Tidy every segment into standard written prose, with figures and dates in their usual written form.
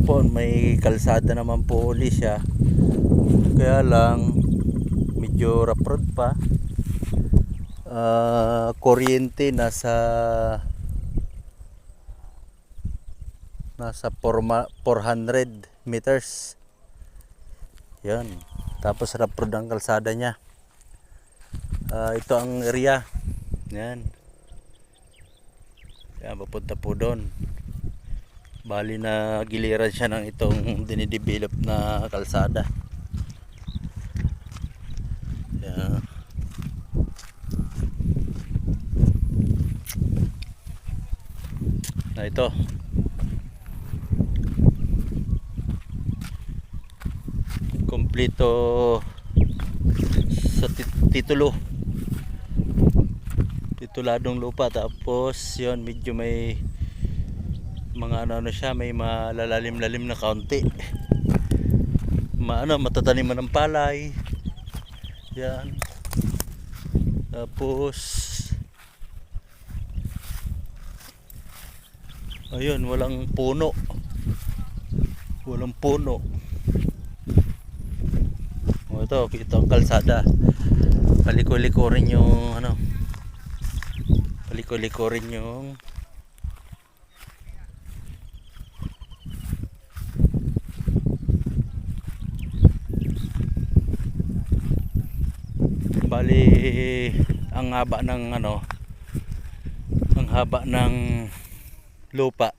po, may kalsada naman po uli siya. Kaya lang medyo rough road pa. Kuryente nasa 400 meters. Yan. Tapos rough road ang kalsada niya. Ito ang area. Yan. Yan, papunta po doon. Bali na giliran siya ng itong dinidevelop na kalsada. Yan. Na ito. Kompleto sa titulo. Tituladong lupa, tapos yon medyo may mga ano siya, may malalalim-lalim na kaunti. Matataniman ng palay. Yan. Tapos ayun, walang puno. Walang puno. Ito ang kalsada. Paliko-liko rin yung paliko-liko rin yung bali ang haba ng ang haba ng lupa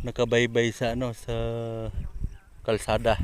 nakabaybay sa sa kalsada.